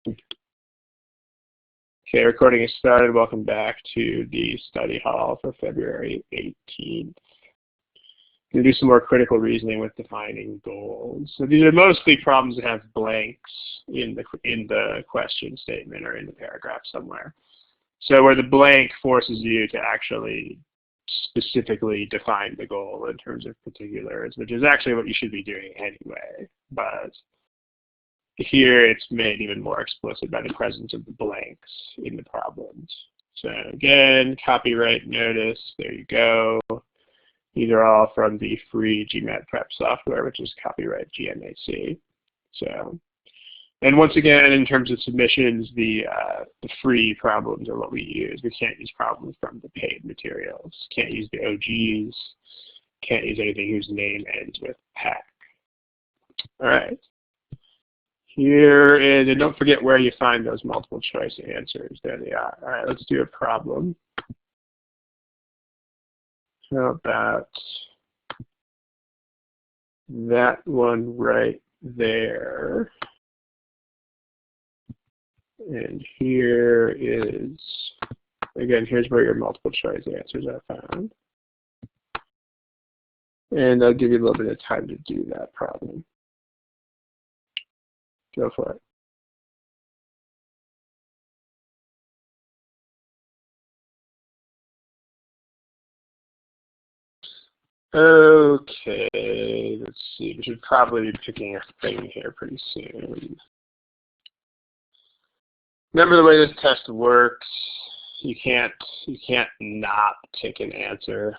Okay, recording is started. Welcome back to the study hall for February 18th. We're going to do some more critical reasoning with defining goals. So these are mostly problems that have blanks in the question statement or in the paragraph somewhere. So where the blank forces you to actually specifically define the goal in terms of particulars, which is actually what you should be doing anyway. But here it's made even more explicit by the presence of the blanks in the problems. So again, copyright notice, there you go. These are all from the free GMAT prep software, which is copyright GMAC. So, and once again, in terms of submissions, the free problems are what we use. We can't use problems from the paid materials. Can't use the OGs. Can't use anything whose name ends with PAC. All right. Here is, and don't forget where you find those multiple choice answers. There they are. All right, let's do a problem. How about that one right there? And here is, again, here's where your multiple choice answers are found. And I'll give you a little bit of time to do that problem. Go for it. Okay, let's see. We should probably be picking a thing here pretty soon. Remember the way this test works. You can't not pick an answer.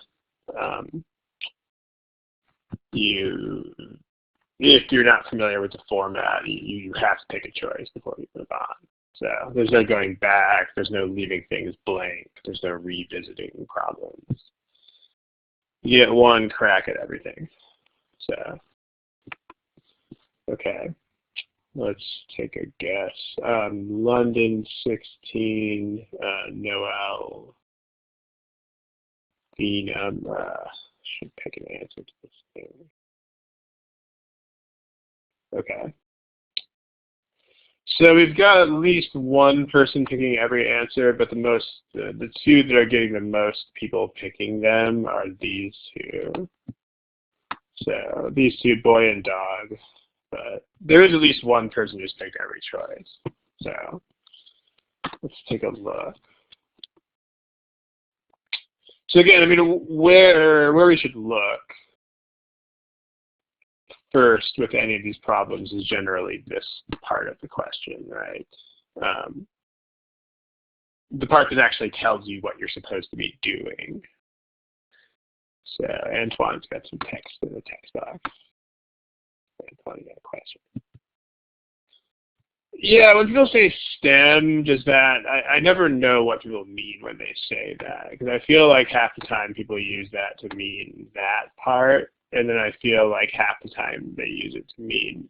If you're not familiar with the format, you have to pick a choice before you move on. So there's no going back. There's no leaving things blank. There's no revisiting problems. You get one crack at everything. So, okay, let's take a guess. London 16, Noel, Phenom, should pick an answer to this thing. Okay. So we've got at least one person picking every answer, but the two that are getting the most people picking them are these two. So these two, boy and dog. But there is at least one person who's picked every choice. So let's take a look. So again, I mean, where we should look first with any of these problems is generally this part of the question, right? The part that actually tells you what you're supposed to be doing. So Antoine's got some text in the text box. Antoine, you got a question. Yeah, when people say STEM, just that, I never know what people mean when they say that, because I feel like half the time people use that to mean that part, and then I feel like half the time they use it to mean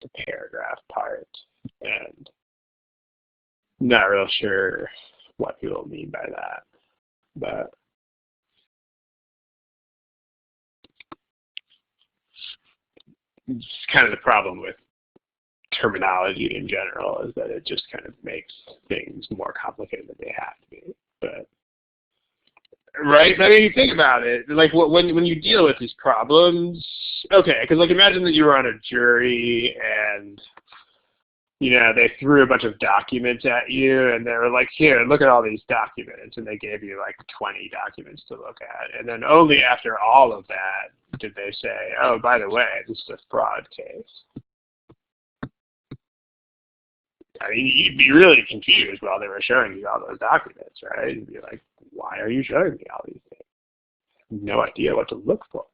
the paragraph part, and I'm not real sure what people mean by that, but it's kind of the problem with terminology in general, is that it just kind of makes things more complicated than they have to be. But right, I mean, think about it. Like when you deal with these problems, okay, because like imagine that you were on a jury and they threw a bunch of documents at you and they were like, here, look at all these documents, and they gave you like 20 documents to look at, and then only after all of that did they say, oh, by the way, this is a fraud case. I mean, you'd be really confused while they were showing you all those documents, right? You'd be like, why are you showing me all these things? No idea what to look for.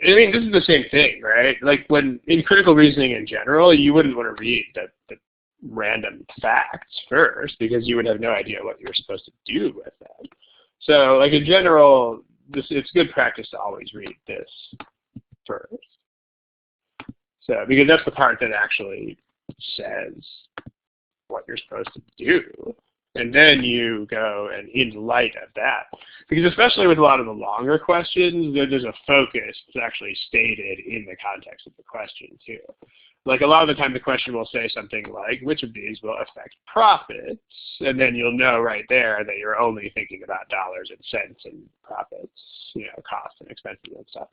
I mean, this is the same thing, right? Like when in critical reasoning in general, you wouldn't want to read the random facts first because you would have no idea what you were supposed to do with them. So like in general, it's good practice to always read this first. So because that's the part that actually says what you're supposed to do. And then you go and in light of that, because especially with a lot of the longer questions, there's a focus that's actually stated in the context of the question too. Like a lot of the time the question will say something like, which of these will affect profits? And then you'll know right there that you're only thinking about dollars and cents and profits, costs and expenses and stuff.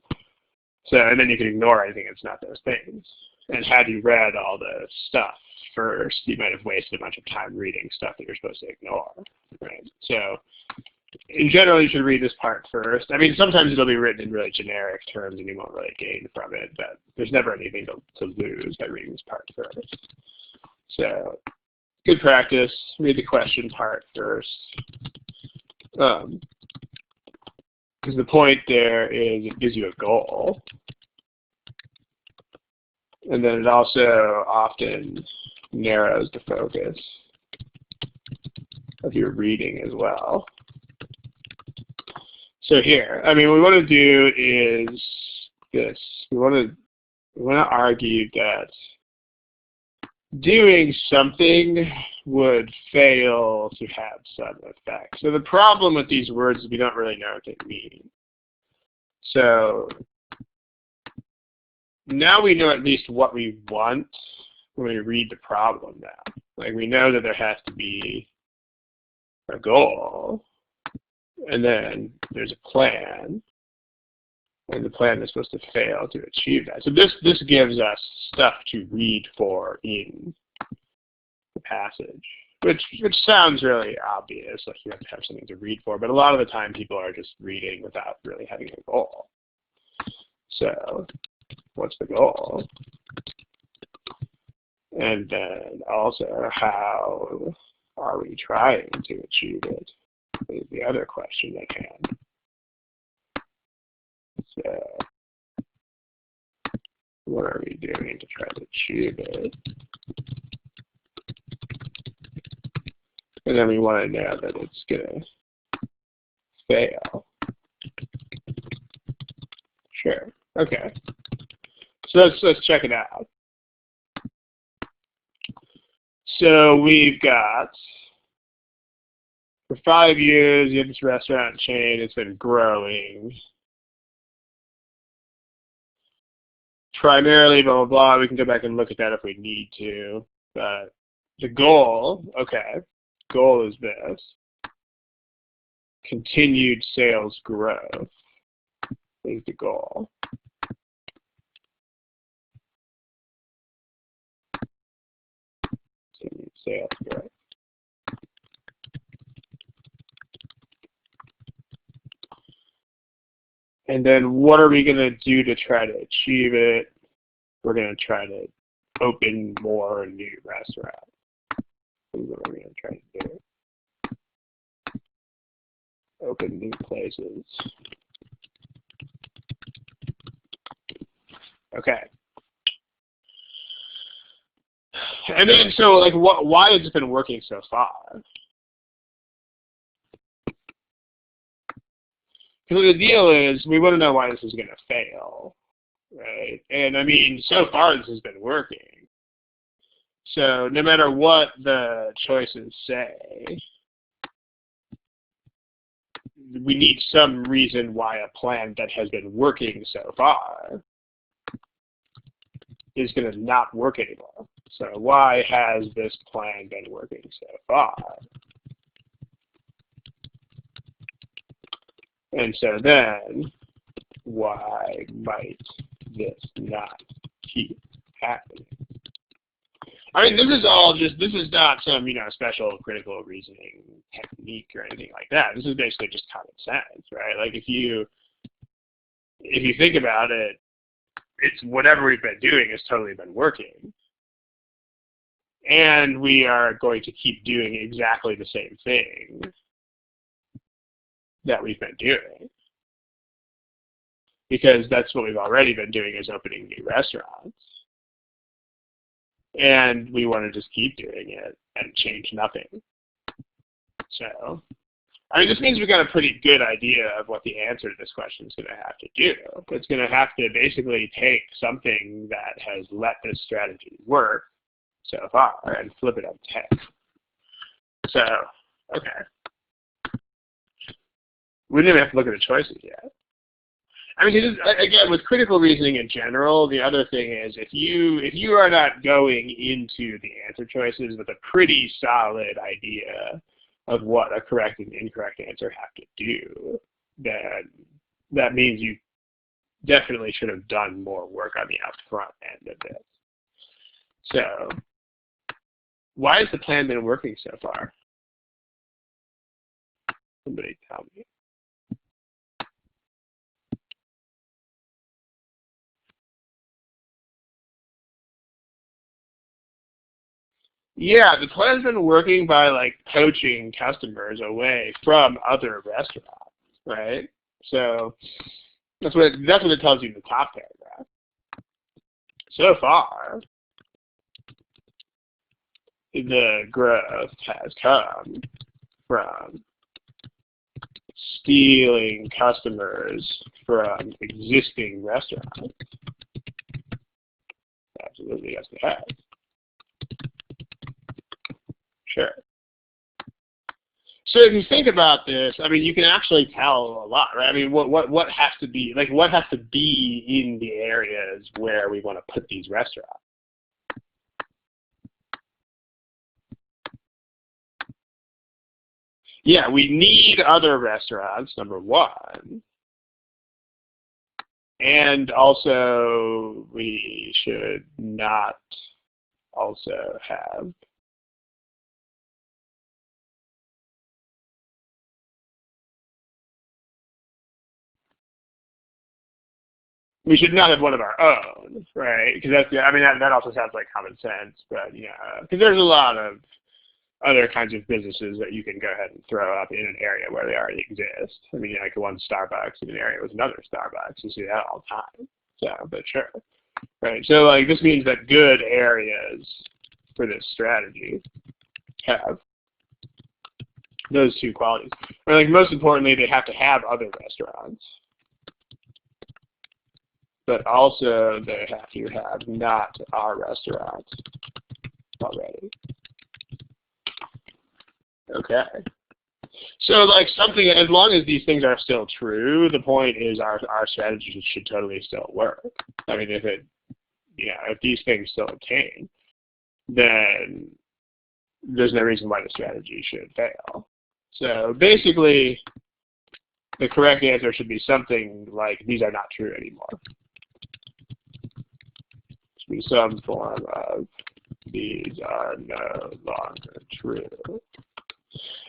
So, and then you can ignore anything that's not those things. And had you read all the stuff first, you might have wasted a bunch of time reading stuff that you're supposed to ignore, right? So in general, you should read this part first. I mean, sometimes it'll be written in really generic terms and you won't really gain from it, but there's never anything to lose by reading this part first. So good practice, read the question part first. Because the point there is it gives you a goal. And then it also often narrows the focus of your reading as well. So here, I mean, what we want to do is this. We want to argue that doing something would fail to have some effect. So the problem with these words is we don't really know what they mean. So now we know at least what we want when we read the problem now. Like we know that there has to be a goal, and then there's a plan, and the plan is supposed to fail to achieve that. So this gives us stuff to read for in the passage, which sounds really obvious, like you have to have something to read for, but a lot of the time people are just reading without really having a goal. So what's the goal? And then also, how are we trying to achieve it? Is the other question at hand. So, what are we doing to try to achieve it? And then we want to know that it's going to fail. Sure. Okay. So let's check it out. So we've got, for 5 years, you have this restaurant chain. It's been growing. Primarily, blah, blah, blah. We can go back and look at that if we need to. But the goal, okay, goal is this. Continued sales growth is the goal. Continued sales growth. And then what are we going to do to try to achieve it? We're going to try to open more new restaurants. That's what we're going to try to do. Open new places. Okay. And then, so, like, why has it been working so far? Because the deal is, we want to know why this is going to fail, right? And, I mean, so far this has been working. So no matter what the choices say, we need some reason why a plan that has been working so far is going to not work anymore. So why has this plan been working so far? And so then, why might this not keep happening? I mean, this is not some, special critical reasoning technique or anything like that. This is basically just common sense, right? Like if you think about it, it's whatever we've been doing has totally been working. And we are going to keep doing exactly the same thing that we've been doing. Because that's what we've already been doing, is opening new restaurants. And we want to just keep doing it and change nothing. So, I mean, this means we've got a pretty good idea of what the answer to this question is going to have to do. It's going to have to basically take something that has let this strategy work so far and flip it on its head. So Okay. We didn't even have to look at the choices yet. I mean, again, with critical reasoning in general, the other thing is if you are not going into the answer choices with a pretty solid idea of what a correct and incorrect answer have to do, then that means you definitely should have done more work on the upfront end of this. So, why has the plan been working so far? Somebody tell me. Yeah, the plan's been working by like poaching customers away from other restaurants, right? So that's what it tells you in the top paragraph. So far, the growth has come from stealing customers from existing restaurants. Absolutely, yes, it has. Sure. So if you think about this, I mean, you can actually tell a lot, right? I mean, what has to be, like, what has to be in the areas where we want to put these restaurants? Yeah, we need other restaurants, number one. And also, we should not also have one of our own, right? Because that's, I mean, that also sounds like common sense, but yeah, because there's a lot of other kinds of businesses that you can go ahead and throw up in an area where they already exist. I mean, like one Starbucks in an area with another Starbucks, you see that all the time. So, but sure, right? So, like, this means that good areas for this strategy have those two qualities. Or, like, most importantly, they have to have other restaurants, but also they have to have not our restaurants already. Okay. So, like, something, as long as these things are still true, the point is our strategy should totally still work. I mean, if these things still obtain, then there's no reason why the strategy should fail. So basically, the correct answer should be something like, these are not true anymore. It should be some form of, these are no longer true.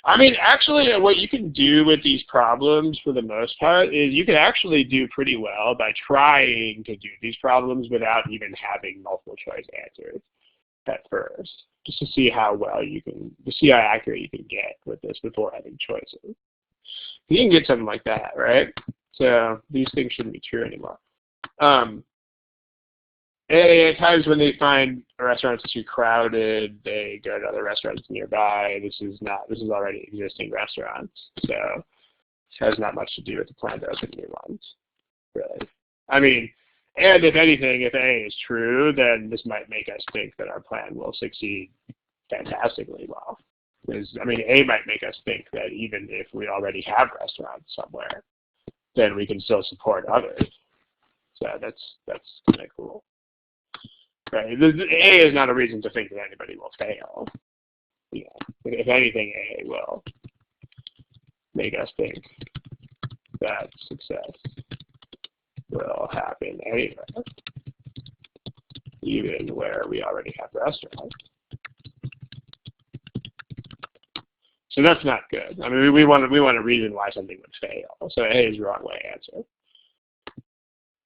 I mean, actually, what you can do with these problems, for the most part, is you can actually do pretty well by trying to do these problems without even having multiple choice answers at first, just to see how well you can, to see how accurate you can get with this before having choices. You can get something like that, right? So these things shouldn't be true anymore. At times when they find a restaurant that's too crowded, they go to other restaurants nearby. This is already existing restaurants, so it has not much to do with the plan to open new ones, really. I mean, and if anything, if A is true, then this might make us think that our plan will succeed fantastically well. Because, I mean, A might make us think that even if we already have restaurants somewhere, then we can still support others. So that's kind of cool. Right. A is not a reason to think that anybody will fail. Yeah. If anything, A will make us think that success will happen anywhere, even where we already have restaurants. So that's not good. I mean, we want a reason why something would fail. So A is the wrong way answer.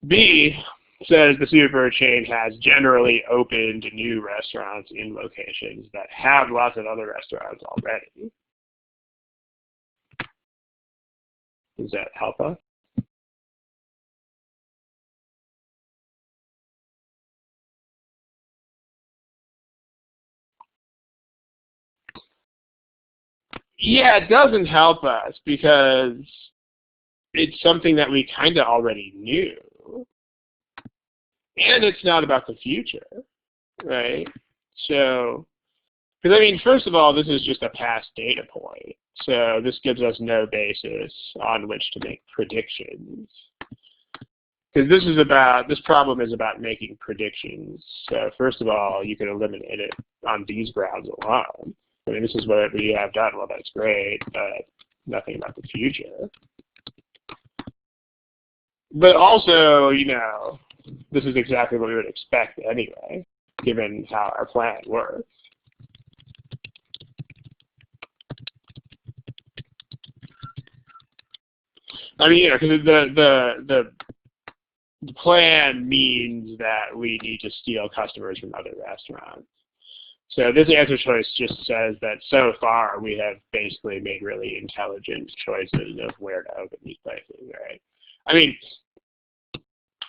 B says the super chain has generally opened new restaurants in locations that have lots of other restaurants already. Does that help us? Yeah, it doesn't help us because it's something that we kind of already knew. And it's not about the future, right? So Because, I mean, first of all, this is just a past data point. So this gives us no basis on which to make predictions. Because this problem is about making predictions. So first of all, you can eliminate it on these grounds alone. I mean, this is what we have done. Well, that's great, but nothing about the future. But also, you know, this is exactly what we would expect anyway, given how our plan works. I mean, you know, because the plan means that we need to steal customers from other restaurants. So this answer choice just says that so far we have basically made really intelligent choices of where to open these places, right? I mean,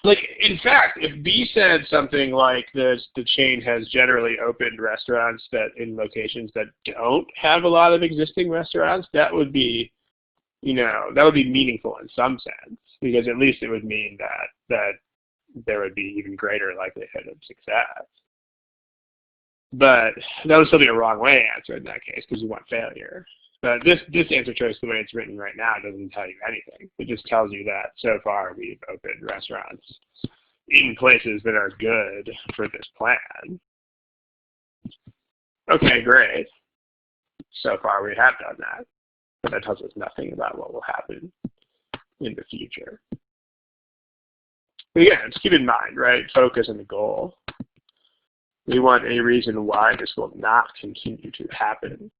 like, in fact, if B said something like this, the chain has generally opened restaurants that in locations that don't have a lot of existing restaurants, that would be, you know, that would be meaningful in some sense, because at least it would mean that there would be even greater likelihood of success. But that would still be a wrong way answer in that case, because you want failure. But this answer choice, the way it's written right now, doesn't tell you anything. It just tells you that so far we've opened restaurants in places that are good for this plan. Okay, great. So far we have done that. But that tells us nothing about what will happen in the future. But again, just keep in mind, right? Focus on the goal. We want a reason why this will not continue to happen.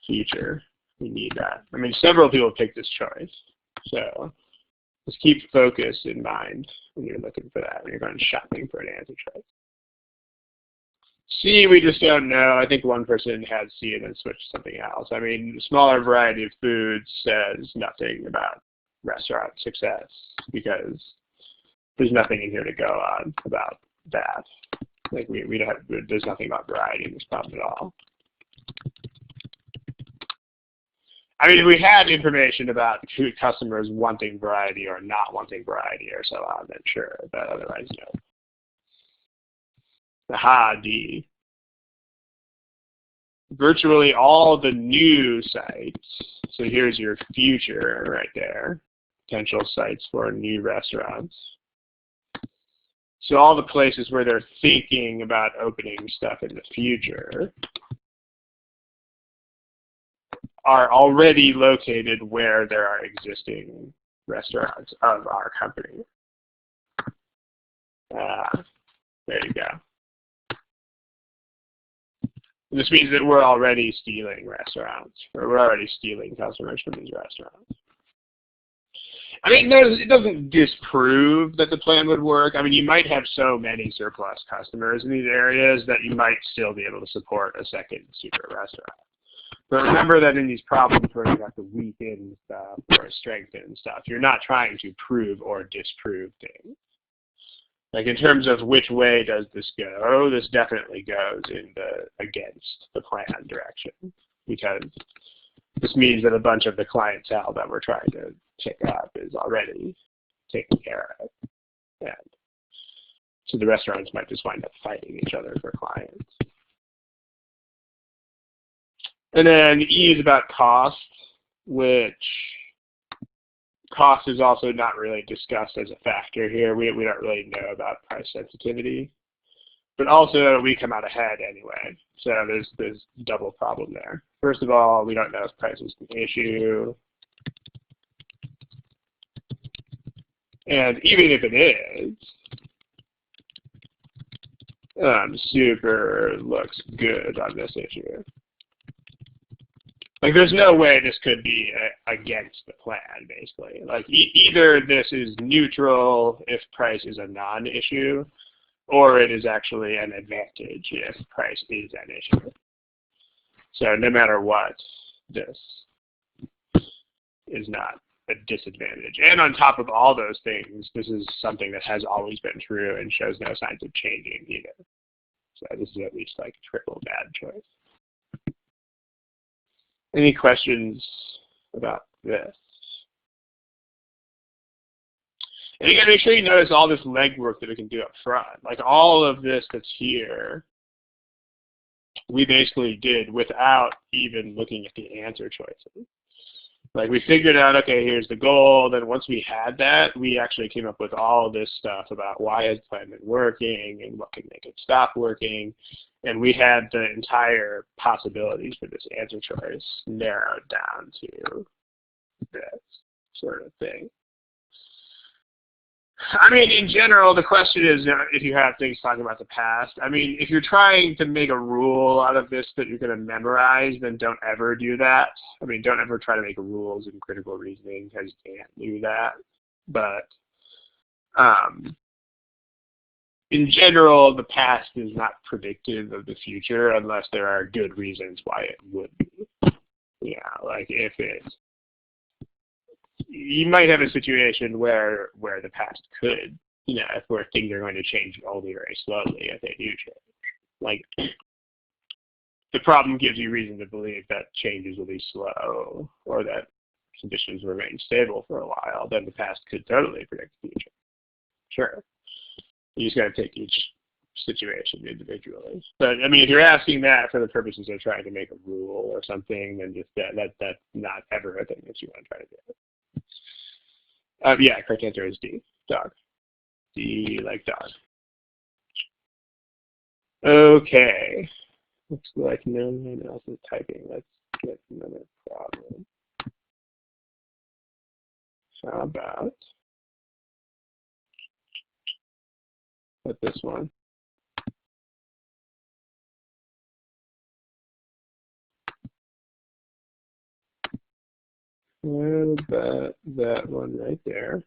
Future, we need that. I mean, several people picked this choice. So just keep focus in mind when you're looking for that, when you're going shopping for an answer choice. C, we just don't know. I think one person had C and then switched to something else. I mean, the smaller variety of foods says nothing about restaurant success because there's nothing in here to go on about that. Like we don't have, there's nothing about variety in this problem at all. I mean, if we had information about customers wanting variety or not wanting variety or so on, then sure, but otherwise, no. Aha, D. Virtually all the new sites, so here's your future right there, potential sites for new restaurants. So all the places where they're thinking about opening stuff in the future are already located where there are existing restaurants of our company. There you go. This means that we're already stealing restaurants, or we're already stealing customers from these restaurants. I mean, it doesn't disprove that the plan would work. I mean, you might have so many surplus customers in these areas that you might still be able to support a second super restaurant. But remember that in these problems where you have to weaken stuff or strengthen stuff, you're not trying to prove or disprove things. Like in terms of which way does this go, this definitely goes in the against the plan direction, because this means that a bunch of the clientele that we're trying to pick up is already taken care of. And so the restaurants might just wind up fighting each other for clients. And then E is about cost, which cost is also not really discussed as a factor here. We don't really know about price sensitivity. But also, we come out ahead anyway. So there's double problem there. First of all, we don't know if price is an issue. And even if it is, super looks good on this issue. Like, there's no way this could be against the plan, basically. Like, either this is neutral if price is a non-issue, or it is actually an advantage if price is an issue. So no matter what, this is not a disadvantage. And on top of all those things, this is something that has always been true and shows no signs of changing either. So this is at least like a triple bad choice. Any questions about this? And again, make sure you notice all this legwork that we can do up front. Like all of this that's here we basically did without even looking at the answer choices. Like we figured out, okay, here's the goal. Then once we had that, we actually came up with all this stuff about why has the plan been working and what can make it stop working. And we had the entire possibilities for this answer choice narrowed down to this sort of thing. I mean, in general, the question is if you have things talking about the past. I mean, if you're trying to make a rule out of this that you're going to memorize, then don't ever do that. I mean, don't ever try to make rules in critical reasoning because you can't do that. But in general, the past is not predictive of the future unless there are good reasons why it would be. Yeah, like if it's you might have a situation where the past could, where things are going to change only very slowly if they do change. Like, the problem gives you reason to believe that changes will be slow or that conditions remain stable for a while, then the past could totally predict the future. Sure. You just got to take each situation individually. But, I mean, if you're asking that for the purposes of trying to make a rule or something, then just that's not ever a thing that you want to try to do. Yeah, correct answer is D, dog. D like dog. Okay. Looks like no one else is typing. Let's get another problem. How about this one? What about that one right there?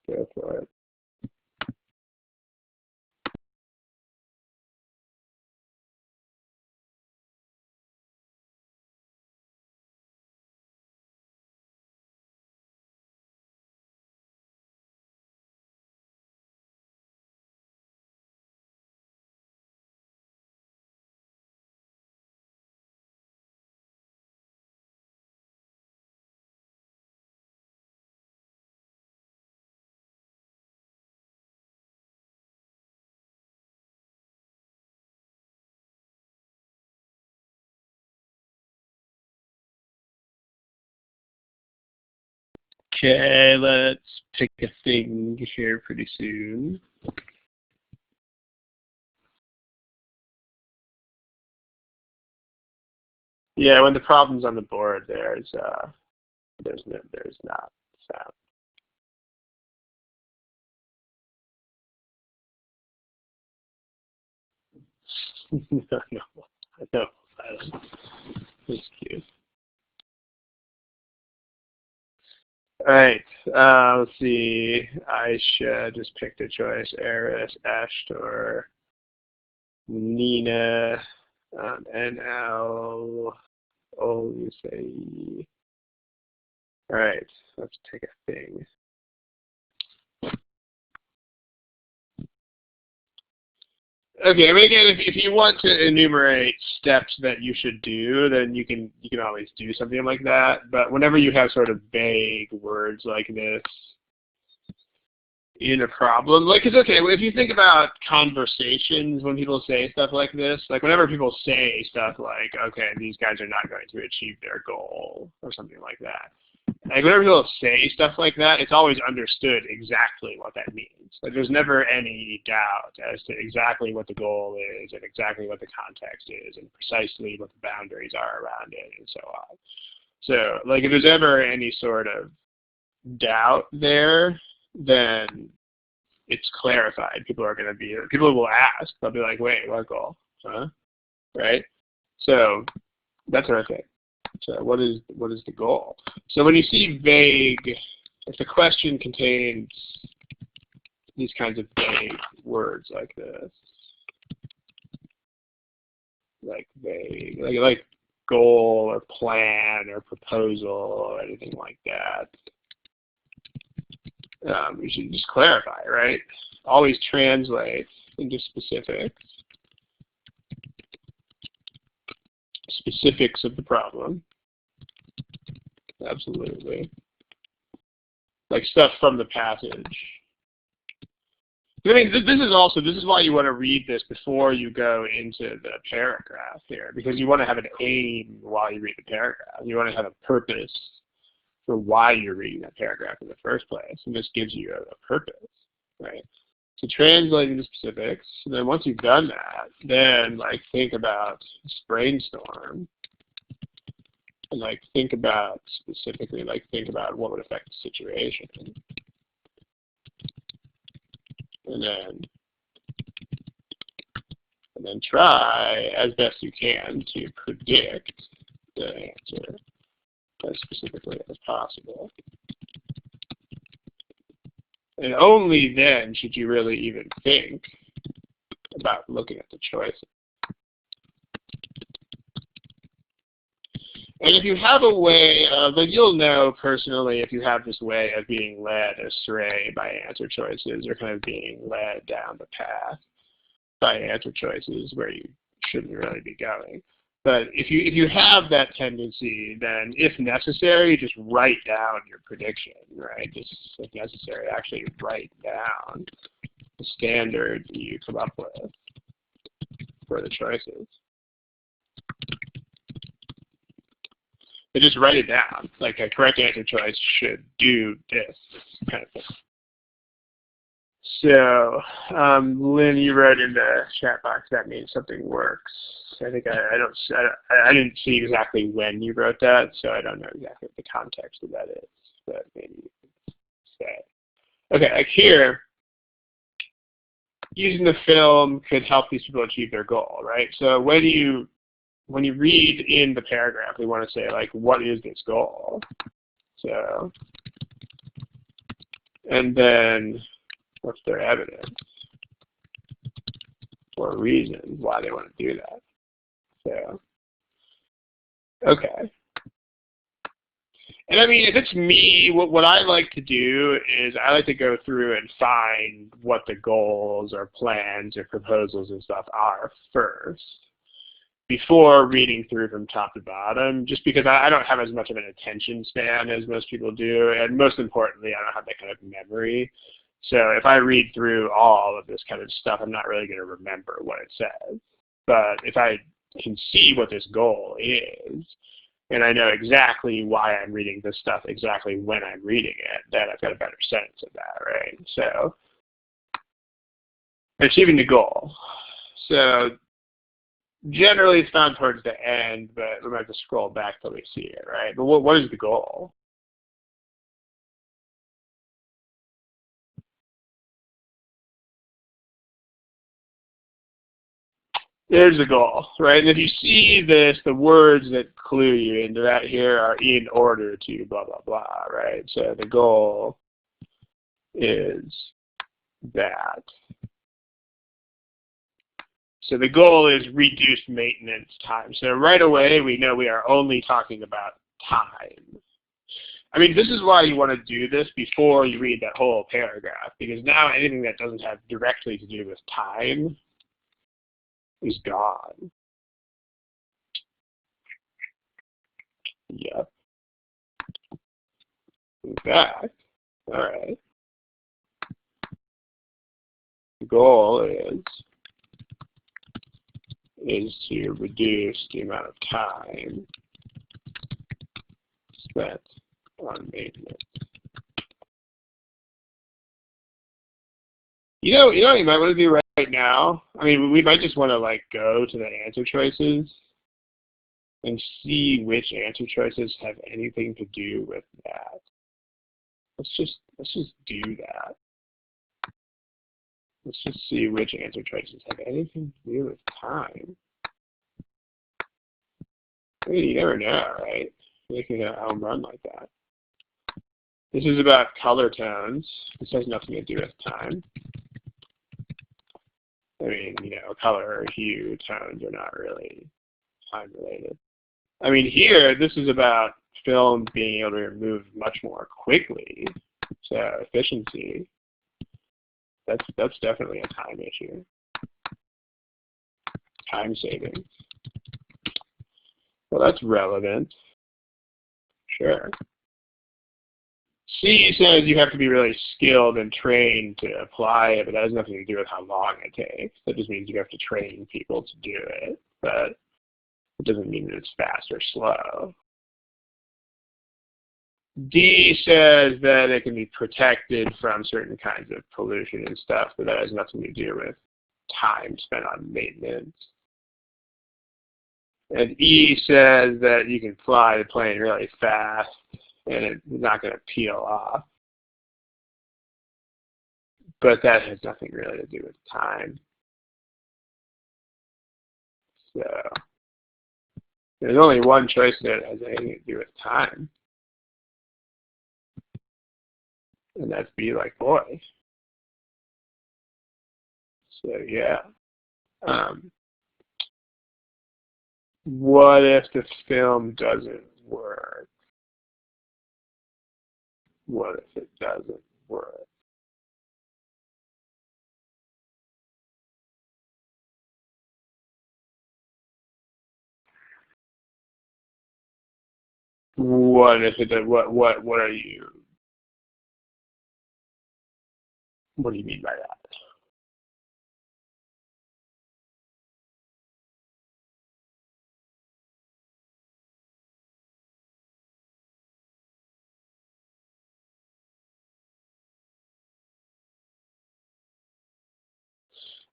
Go for it. Okay, let's pick a thing here pretty soon. Yeah, when the problem's on the board, there's not sound. No, that's cute. All right, let's see. Aisha just picked a choice. Eris, Ashtor, Nina, NL, Olusei. All right, let's take a thing. Okay, I mean, again, if you want to enumerate steps that you should do, then you can always do something like that. But whenever you have sort of vague words like this in a problem, like it's okay. If you think about conversations when people say stuff like this, like whenever people say stuff like, okay, these guys are not going to achieve their goal or something like that. Like whenever people say stuff like that, it's always understood exactly what that means. Like there's never any doubt as to exactly what the goal is and exactly what the context is and precisely what the boundaries are around it and so on. So like if there's ever any sort of doubt there, then it's clarified. People will ask. They'll be like, wait, what goal? Huh? Right? So that's what I think. So what is the goal? So when you see vague, if the question contains these kinds of vague words like this, like vague, like goal or plan or proposal or anything like that, you should just clarify, right? Always translate into specifics of the problem. Absolutely. Like stuff from the passage. I mean, this is why you want to read this before you go into the paragraph here, because you want to have an aim while you read the paragraph. You want to have a purpose for why you're reading that paragraph in the first place, and this gives you a purpose, right? So translating the specifics, and then once you've done that, then like think about brainstorm, and like think about specifically, like think about what would affect the situation, and then try as best you can to predict the answer as specifically as possible. And only then should you really even think about looking at the choices. And if you have a way of, like you'll know personally if you have this way of being led astray by answer choices or kind of being led down the path by answer choices where you shouldn't really be going. But if you have that tendency, then if necessary, just write down your prediction, right? Just if necessary, actually write down the standard you come up with for the choices. But just write it down. Like a correct answer choice should do this kind of thing. So, Lynn, you wrote in the chat box that means something works. I think I didn't see exactly when you wrote that, so I don't know exactly what the context of that is. But maybe you can say. Okay, like here, using the film could help these people achieve their goal, right? So when you read in the paragraph, we want to say like, what is this goal? So, and then what's their evidence or reason why they want to do that? So, okay. And I mean, if it's me, what I like to do is I like to go through and find what the goals or plans or proposals and stuff are first before reading through from top to bottom, just because I don't have as much of an attention span as most people do, and most importantly, I don't have that kind of memory. So if I read through all of this kind of stuff, I'm not really going to remember what it says. But if I can see what this goal is, and I know exactly why I'm reading this stuff, exactly when I'm reading it, then I've got a better sense of that, right? So, achieving the goal. So, generally it's found towards the end, but we might have to scroll back till we see it, right? But what is the goal? There's the goal, right? And if you see this, the words that clue you into that here are in order to blah, blah, blah, right? So the goal is that. So the goal is reduced maintenance time. So right away, we know we are only talking about time. I mean, this is why you want to do this before you read that whole paragraph, because now anything that doesn't have directly to do with time is gone. Yep. In fact, all right. The goal is to reduce the amount of time spent on maintenance. You know what you might want to do right now? I mean, we might just want to like go to the answer choices and see which answer choices have anything to do with that. Let's just do that. Let's just see which answer choices have anything to do with time. I mean, you never know, right? You can get a home run like that. This is about color tones. This has nothing to do with time. I mean, you know, color, hue, tones are not really time related. I mean, here, this is about film being able to move much more quickly. So efficiency, that's definitely a time issue. Time savings. Well, that's relevant. Sure. C says you have to be really skilled and trained to apply it, but that has nothing to do with how long it takes. That just means you have to train people to do it, but it doesn't mean that it's fast or slow. D says that it can be protected from certain kinds of pollution and stuff, but that has nothing to do with time spent on maintenance. And E says that you can fly the plane really fast and it's not going to peel off. But that has nothing really to do with time. So there's only one choice that has anything to do with time. And that's be like boy. So yeah. What if the film doesn't work? What if it doesn't work? What if it does? What are you? What do you mean by that?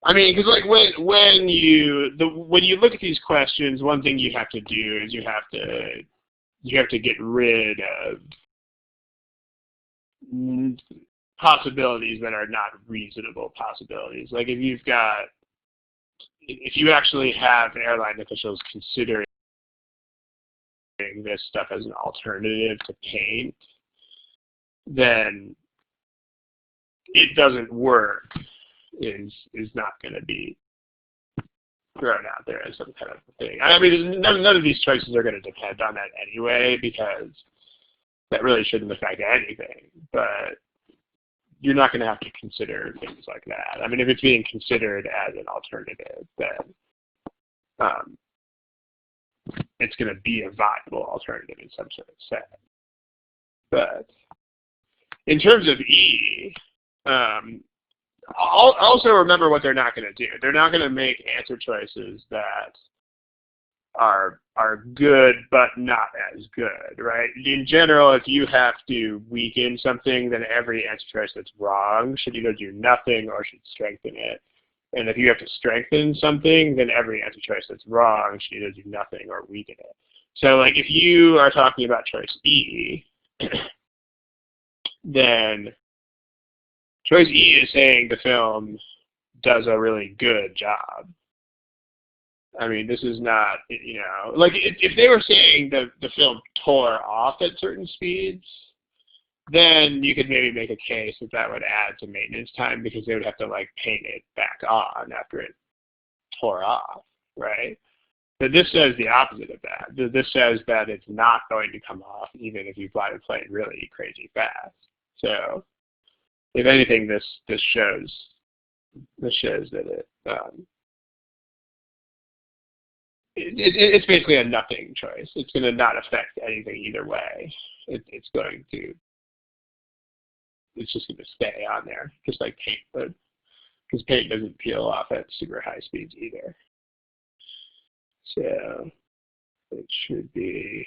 I mean, because like when you look at these questions, one thing you have to do is you have to get rid of possibilities that are not reasonable possibilities. Like if you actually have airline officials considering this stuff as an alternative to paint, then it doesn't work is not going to be thrown out there as some kind of thing. I mean, none of these choices are going to depend on that anyway, because that really shouldn't affect anything. But you're not going to have to consider things like that. I mean, if it's being considered as an alternative, then it's going to be a viable alternative in some sort of sense. But in terms of E, also remember what they're not going to do. They're not going to make answer choices that are good but not as good, right? In general, if you have to weaken something, then every answer choice that's wrong should either do nothing or should strengthen it. And if you have to strengthen something, then every answer choice that's wrong should either do nothing or weaken it. So like if you are talking about choice E, then choice E is saying the film does a really good job. I mean, this is not, like if they were saying the film tore off at certain speeds, then you could maybe make a case that that would add to maintenance time because they would have to like paint it back on after it tore off, right? But this says the opposite of that. This says that it's not going to come off even if you fly the plane really crazy fast. So if anything, this shows that it's basically a nothing choice. It's going to not affect anything either way. It's just going to stay on there, just like paint would, because paint doesn't peel off at super high speeds either. So it should be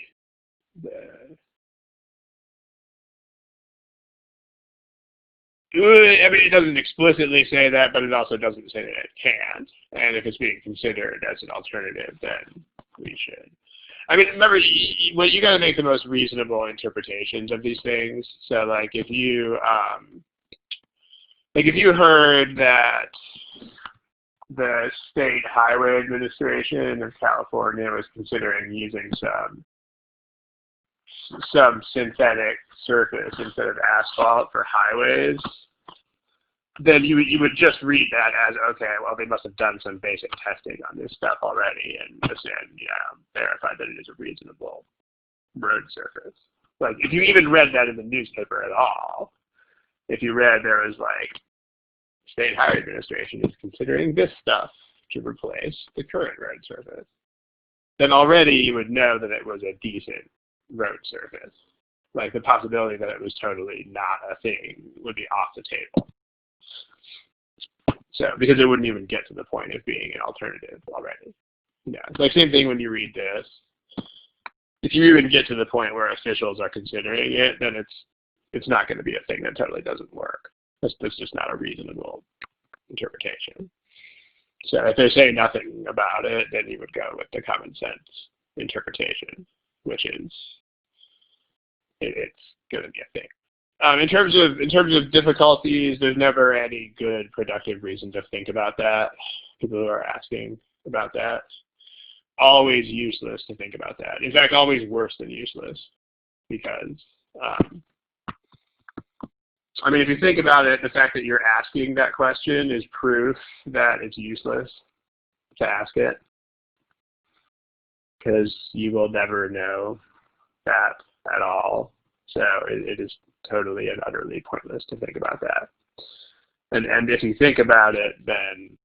I mean, it doesn't explicitly say that, but it also doesn't say that it can't. And if it's being considered as an alternative, then we should. I mean, remember, you got to make the most reasonable interpretations of these things. So, like, if you heard that the State Highway Administration of California was considering using some synthetic surface instead of asphalt for highways, then you would just read that as, okay, well, they must have done some basic testing on this stuff already and verified that it is a reasonable road surface. Like, if you even read that in the newspaper at all, if you read there was like, State Highway Administration is considering this stuff to replace the current road surface, then already you would know that it was a decent road surface. Like the possibility that it was totally not a thing would be off the table. So, because it wouldn't even get to the point of being an alternative already. Yeah, it's like same thing when you read this. If you even get to the point where officials are considering it, then it's not going to be a thing that totally doesn't work. That's just not a reasonable interpretation. So if they say nothing about it, then you would go with the common sense interpretation, which is it's going to be a thing. In terms of difficulties, there's never any good productive reason to think about that. People who are asking about that, always useless to think about that. In fact, always worse than useless, because I mean, if you think about it, the fact that you're asking that question is proof that it's useless to ask it, because you will never know that at all. So it is totally and utterly pointless to think about that. And if you think about it, then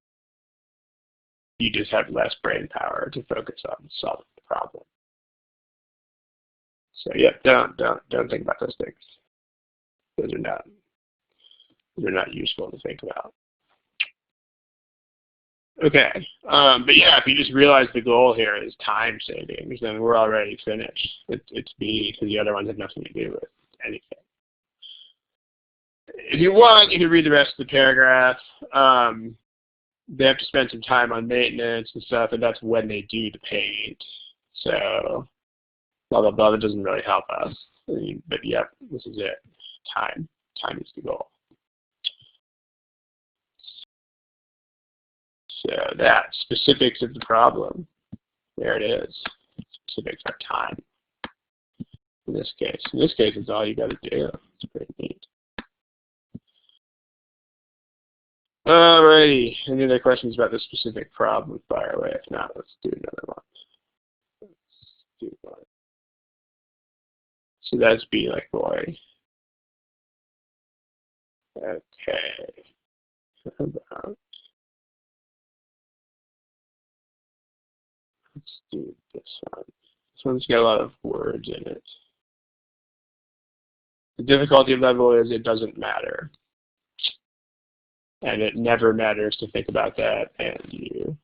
you just have less brain power to focus on solving the problem. So yeah, don't think about those things. Those are not useful to think about. Okay, but yeah, if you just realize the goal here is time savings, then we're already finished. It's B, because the other ones have nothing to do with anything. If you want, you can read the rest of the paragraph. They have to spend some time on maintenance and stuff, and that's when they do the paint. So, blah, blah, blah, that doesn't really help us. But yeah, this is it. Time. Time is the goal. So that, specifics of the problem. There it is. Specifics are time. In this case. In this case, it's all you got to do. It's pretty neat. Alrighty. Any other questions about this specific problem? Fire away. If not, let's do another one. Let's do one. So that's B like boy. Okay. How about, let's do this one. This one's got a lot of words in it. The difficulty level is it doesn't matter. And it never matters to think about that, and you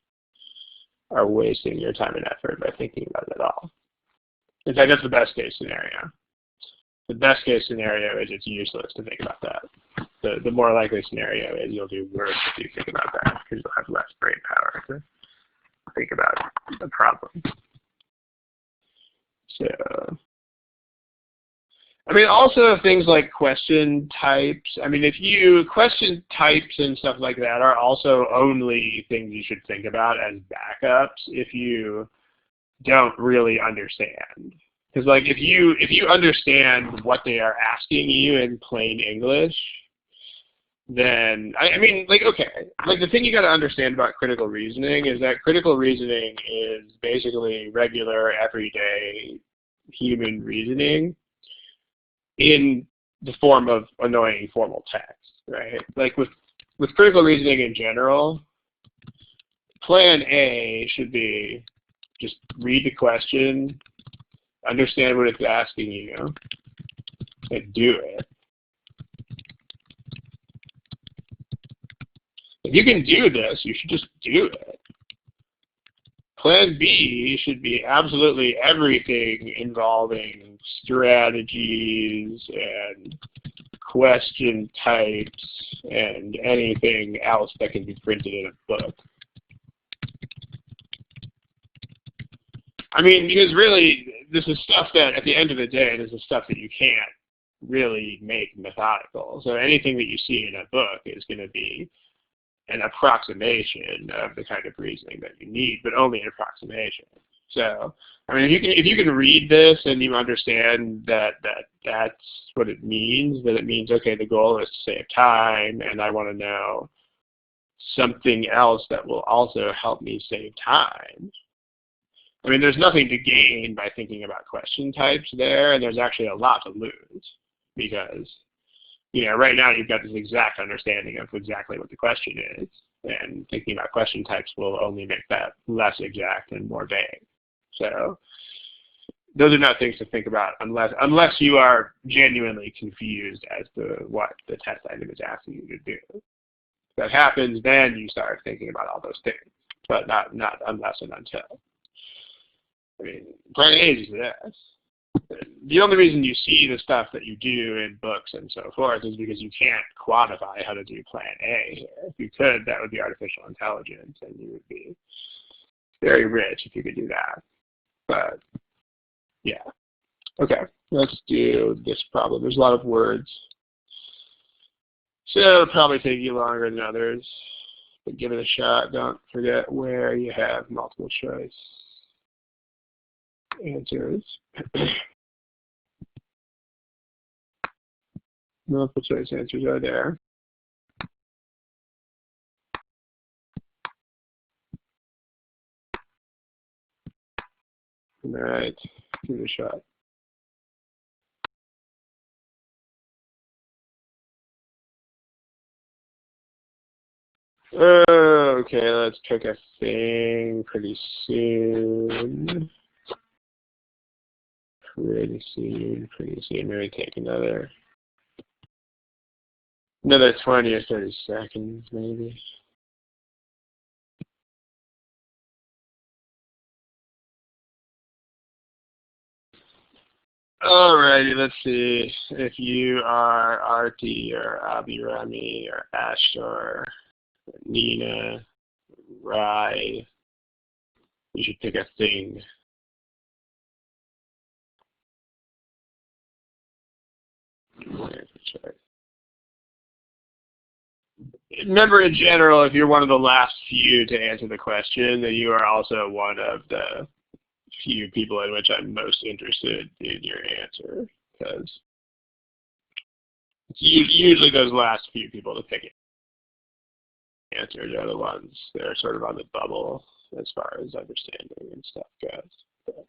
are wasting your time and effort by thinking about it at all. In fact, that's the best case scenario. The best case scenario is it's useless to think about that. The more likely scenario is you'll do worse if you think about that, because you'll have less brain power to think about the problem. So, I mean, also things like question types. I mean, question types and stuff like that are also only things you should think about as backups if you don't really understand. Because like if you understand what they are asking you in plain English, then I mean, like, okay, like the thing you got to understand about critical reasoning is that critical reasoning is basically regular, everyday human reasoning in the form of annoying formal text, right? Like with critical reasoning in general, plan A should be just read the question, understand what it's asking you, and do it. If you can do this, you should just do it. Plan B should be absolutely everything involving strategies and question types and anything else that can be printed in a book. I mean, because really, this is stuff that, at the end of the day, this is stuff that you can't really make methodical. So anything that you see in a book is going to be an approximation of the kind of reasoning that you need, but only an approximation. So, I mean, if you can read this and you understand that that's what it means, that it means, okay, the goal is to save time, and I want to know something else that will also help me save time. I mean, there's nothing to gain by thinking about question types there, and there's actually a lot to lose, because right now you've got this exact understanding of exactly what the question is, and thinking about question types will only make that less exact and more vague. So those are not things to think about unless you are genuinely confused as to what the test item is asking you to do. If that happens, then you start thinking about all those things, but not unless and until. I mean, plan A is this. The only reason you see the stuff that you do in books and so forth is because you can't quantify how to do plan A here. If you could, that would be artificial intelligence, and you would be very rich if you could do that. But, yeah. Okay, let's do this problem. There's a lot of words, so it'll probably take you longer than others. But give it a shot. Don't forget where you have multiple choice answers. Multiple choice answers are there. All right, give it a shot. Okay, let's pick a thing pretty soon. Pretty soon. Maybe take another 20 or 30 seconds, maybe. Alrighty, let's see. If you are Arti or Abhirami or Ashtor, Nina, Rai, you should pick a thing. Remember, in general, if you're one of the last few to answer the question, then you are also one of the few people in which I'm most interested in your answer, because usually those last few people to pick answers are the ones that are sort of on the bubble as far as understanding and stuff goes. But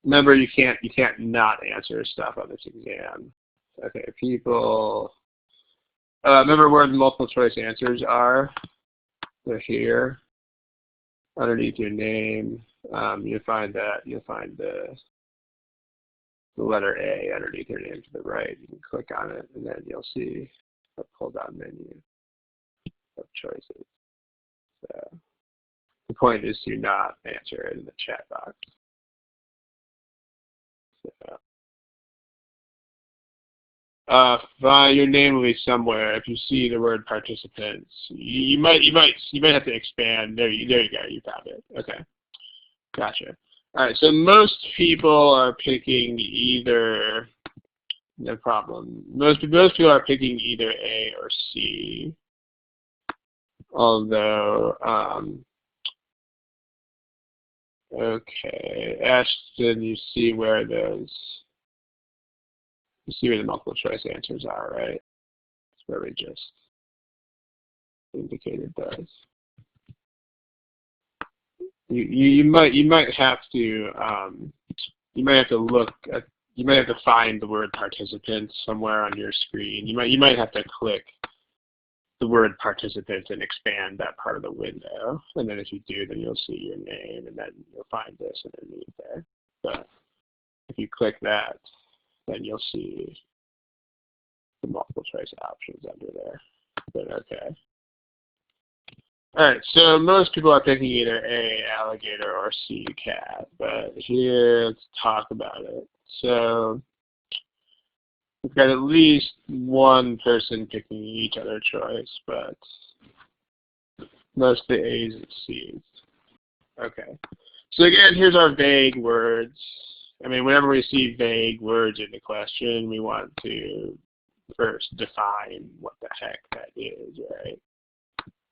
remember, you can't not answer stuff on this exam. Okay, people. Remember where the multiple choice answers are? They're here, underneath your name. You'll find the letter A underneath your name to the right. You can click on it, and then you'll see a pull-down menu of choices. So the point is to not answer it in the chat box. So, your name will be somewhere. If you see the word participants, you might have to expand. There you go. You found it. Okay, gotcha. All right. So most people are picking either. No problem. Most people are picking either A or C. Although, okay, Ashton, you see where the multiple choice answers are, right? That's where we just indicated those. You might have to find the word participants somewhere on your screen. You might have to click the word participants and expand that part of the window. And then if you do, then you'll see your name, and then you'll find this underneath there. But if you click that, then you'll see the multiple choice options under there. But okay. All right, so most people are picking either A, alligator, or C, cat. But here, let's talk about it. So we've got at least one person picking each other choice, but most of the A's and C's. Okay. So again, here's our vague words. I mean, whenever we see vague words in the question, we want to first define what the heck that is, right?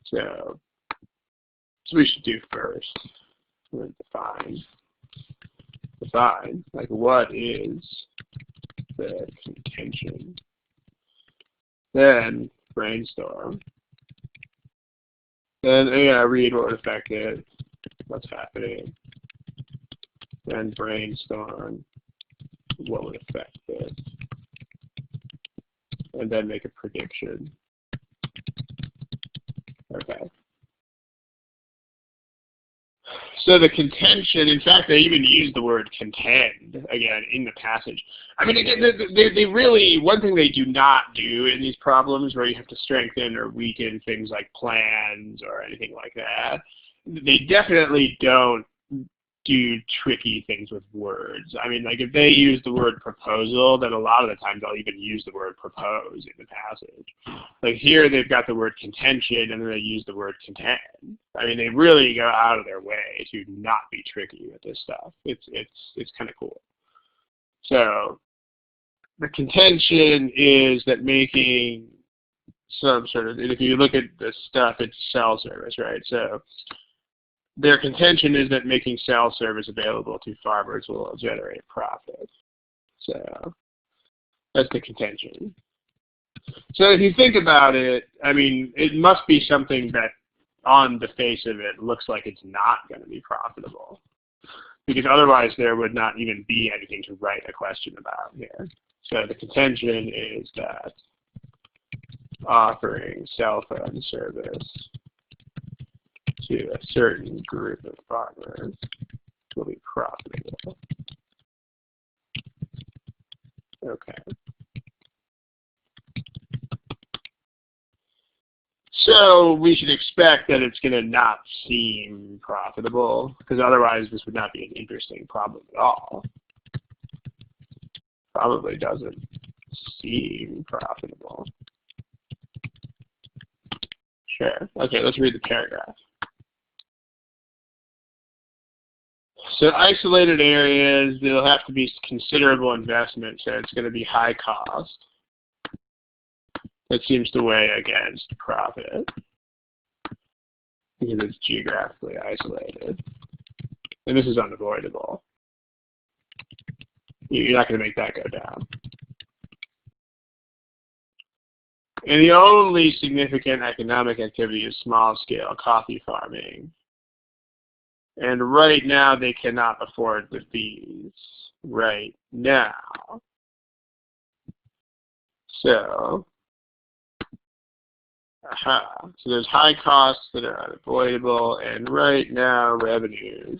So we should do first. We're going to define, like, what is the contention? Then brainstorm. Then read what would affect it, what's happening. Then brainstorm what would affect it. And then make a prediction. Okay. So the contention, in fact, they even use the word contend, again, in the passage. I mean, again, they really, one thing they do not do in these problems where you have to strengthen or weaken things like plans or anything like that, they definitely don't do tricky things with words. I mean, like if they use the word proposal, then a lot of the time they'll even use the word propose in the passage. Like here they've got the word contention and then they use the word contend. I mean, they really go out of their way to not be tricky with this stuff. It's kind of cool. So the contention is that making some sort of, if you look at the stuff, it's cell service, right? So their contention is that making cell service available to farmers will generate profit. So that's the contention. So if you think about it, I mean, it must be something that on the face of it looks like it's not going to be profitable. Because otherwise there would not even be anything to write a question about here. So the contention is that offering cell phone service to a certain group of farmers will be profitable. Okay. So we should expect that it's going to not seem profitable, because otherwise this would not be an interesting problem at all. Probably doesn't seem profitable. Sure. Okay, let's read the paragraph. So isolated areas, there'll have to be considerable investment, so it's going to be high cost. That seems to weigh against profit because it's geographically isolated. And this is unavoidable. You're not going to make that go down. And the only significant economic activity is small-scale coffee farming. And right now, they cannot afford the fees. Right now. So there's high costs that are unavoidable, and right now, revenues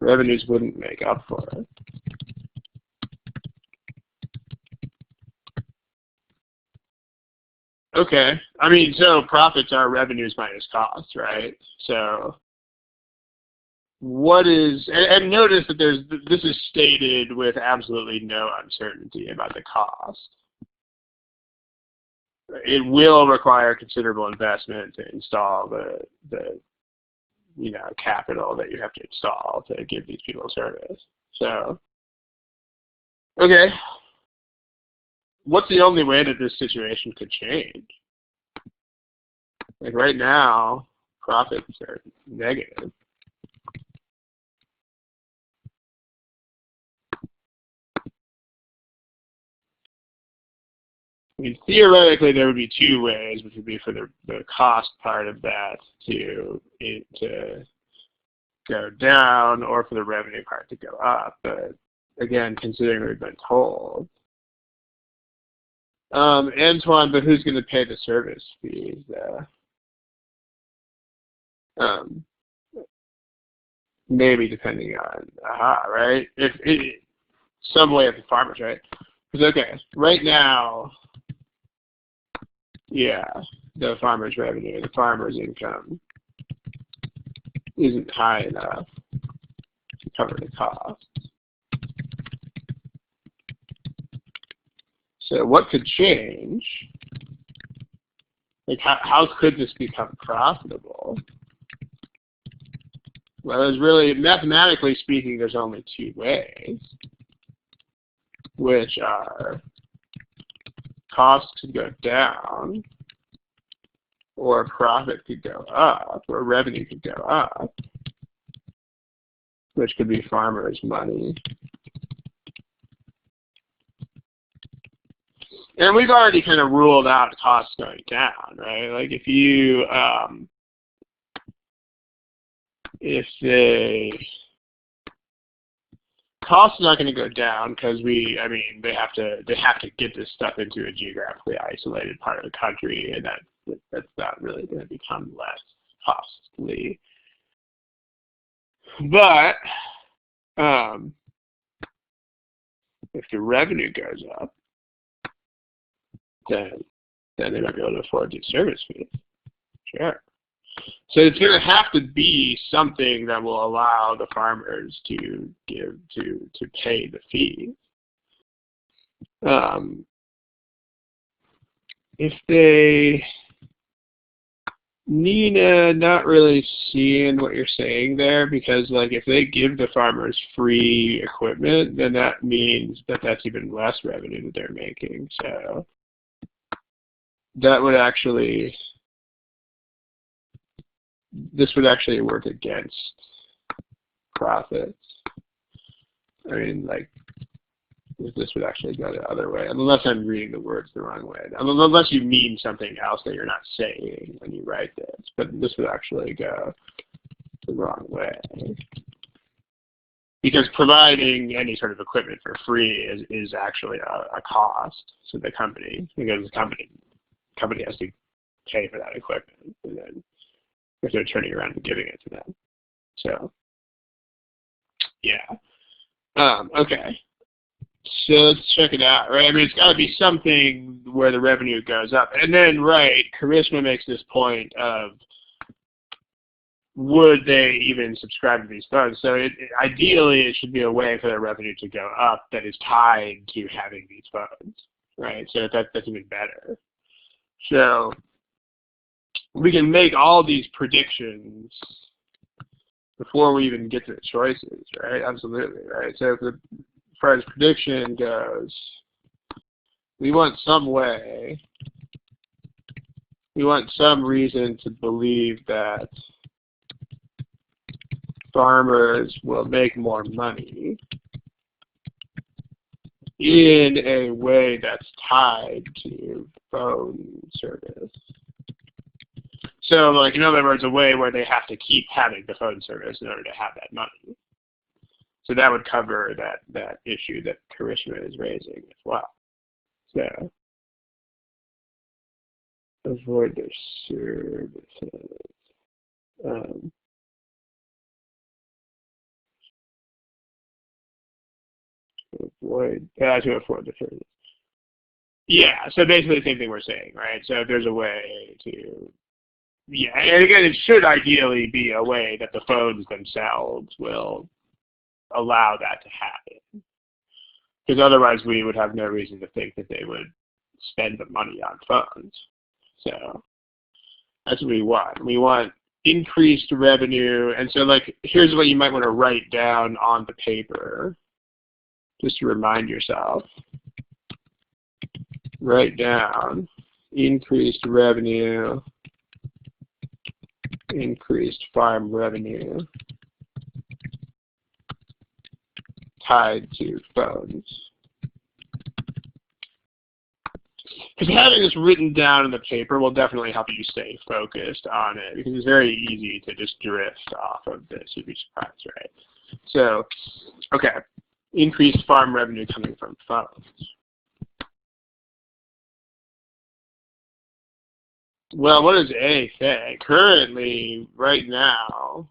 wouldn't make up for it. Okay, I mean, so profits are revenues minus costs, right? So what is, and notice that this is stated with absolutely no uncertainty about the cost. It will require considerable investment to install the capital that you have to install to give these people service. So, okay. What's the only way that this situation could change? Like right now, profits are negative. I mean, theoretically, there would be two ways, which would be for the cost part of that to go down, or for the revenue part to go up. But again, considering we've been told. Antoine, but who's going to pay the service fees? Maybe depending on, right? If some way of the farmers, right? Because okay, right now, yeah, the farmer's revenue, the farmer's income isn't high enough to cover the costs. So what could change? Like how could this become profitable? Well, there's really, mathematically speaking, there's only two ways, which are costs could go down, or profit could go up, or revenue could go up, which could be farmers' money. And we've already kind of ruled out costs going down, right? Like if you, if the costs are not going to go down because they have to get this stuff into a geographically isolated part of the country, and that's not really going to become less costly. But if the revenue goes up, then they might be able to afford these service fees. Sure. So it's going to have to be something that will allow the farmers to pay the fees. If they, Nina, not really seeing what you're saying there, because like if they give the farmers free equipment, then that means that that's even less revenue that they're making. So that would actually, this would actually work against profits. I mean, like, this would actually go the other way, unless I'm reading the words the wrong way. Unless you mean something else that you're not saying when you write this, but this would actually go the wrong way. Because providing any sort of equipment for free is actually a cost to the company, because the company has to pay for that equipment, and then if they're turning around and giving it to them. So, yeah. Okay. So let's check it out, right? I mean, it's got to be something where the revenue goes up. And then, right, Karishma makes this point of, would they even subscribe to these funds? So ideally, it should be a way for their revenue to go up that is tied to having these funds, right? So that's even better. So we can make all these predictions before we even get to the choices, right? Absolutely, right? So as far as prediction goes, we want some way, we want some reason to believe that farmers will make more money in a way that's tied to phone service. So, like, in other words, a way where they have to keep having the phone service in order to have that money. So that would cover that issue that Karishma is raising as well. So, avoid their services. To afford the service. Yeah, so basically the same thing we're saying, right? So if there's a way to, yeah, and again, it should ideally be a way that the phones themselves will allow that to happen. Because otherwise we would have no reason to think that they would spend the money on phones. So that's what we want. We want increased revenue. And so, like, here's what you might want to write down on the paper, just to remind yourself. Write down increased revenue, increased farm revenue tied to phones. Because having this written down in the paper will definitely help you stay focused on it, because it's very easy to just drift off of this. You'd be surprised, right? So, okay, increased farm revenue coming from phones. Well, what does A say? Currently, right now,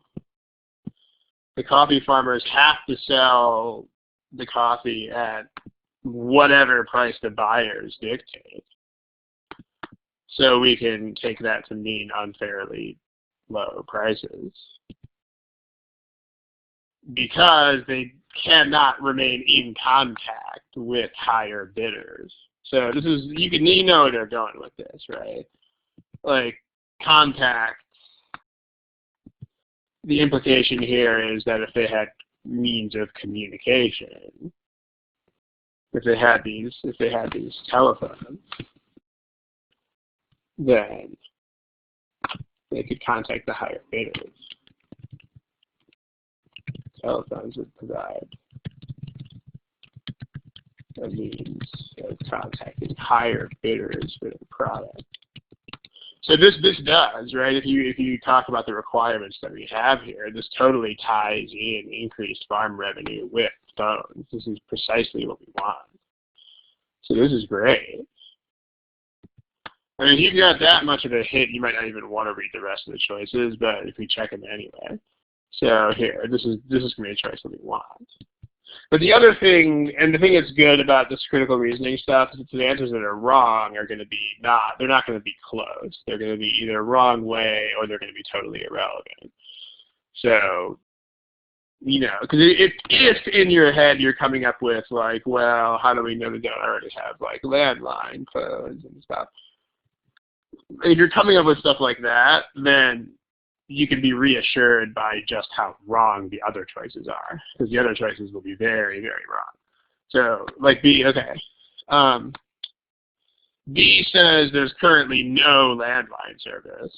the coffee farmers have to sell the coffee at whatever price the buyers dictate. So we can take that to mean unfairly low prices, because they cannot remain in contact with higher bidders. So this is, you know where they're going with this, right? Like, contact, the implication here is that if they had means of communication, if they had these telephones, then they could contact the higher bidders. Telephones would provide a means of contacting higher bidders for the product. So this does, right? If you talk about the requirements that we have here, this totally ties in increased farm revenue with phones. This is precisely what we want. So this is great. I mean, if you've got that much of a hit, you might not even want to read the rest of the choices, but if we check them anyway. So here, this is going to be a choice that we want. But the other thing, and the thing that's good about this critical reasoning stuff, is that the answers that are wrong are going to be they're not going to be close. They're going to be either wrong way or they're going to be totally irrelevant. So, you know, because if in your head you're coming up with like, well, how do we know they don't already have like landline phones and stuff? If you're coming up with stuff like that, then you can be reassured by just how wrong the other choices are, because the other choices will be very, very wrong. So, like B, okay. B says there's currently no landline service,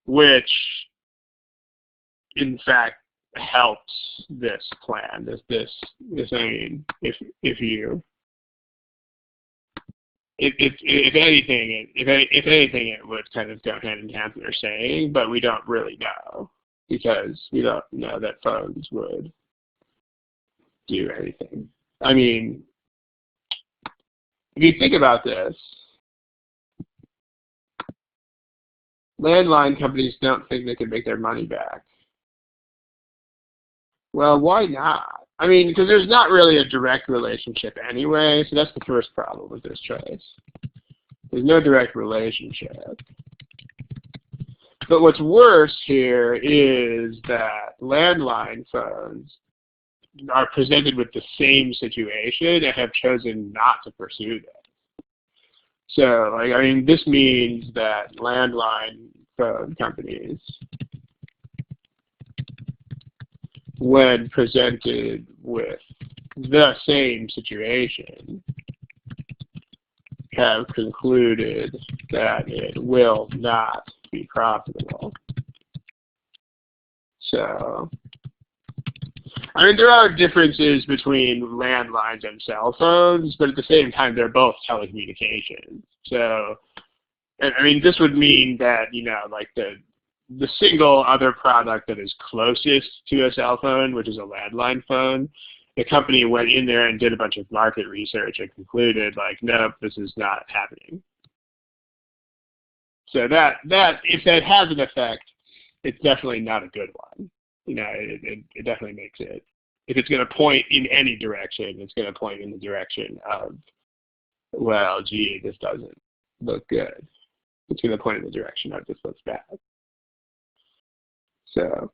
which, in fact, helps this plan. I mean, if anything, it would kind of go hand in hand with what they're saying, but we don't really know, because we don't know that phones would do anything. I mean, if you think about this, landline companies don't think they can make their money back. Well, why not? I mean, because there's not really a direct relationship anyway, so that's the first problem with this choice. There's no direct relationship. But what's worse here is that landline phones are presented with the same situation and have chosen not to pursue this. So, like, I mean, this means that landline phone companies, when presented with the same situation, have concluded that it will not be profitable. So, I mean, there are differences between landlines and cell phones, but at the same time, they're both telecommunications. So, I mean, this would mean that, you know, like the single other product that is closest to a cell phone, which is a landline phone, the company went in there and did a bunch of market research and concluded, like, nope, this is not happening. So that if that has an effect, it's definitely not a good one. You know, it definitely makes it, if it's going to point in any direction, it's going to point in the direction of, well, gee, this doesn't look good. It's going to point in the direction of this looks bad. So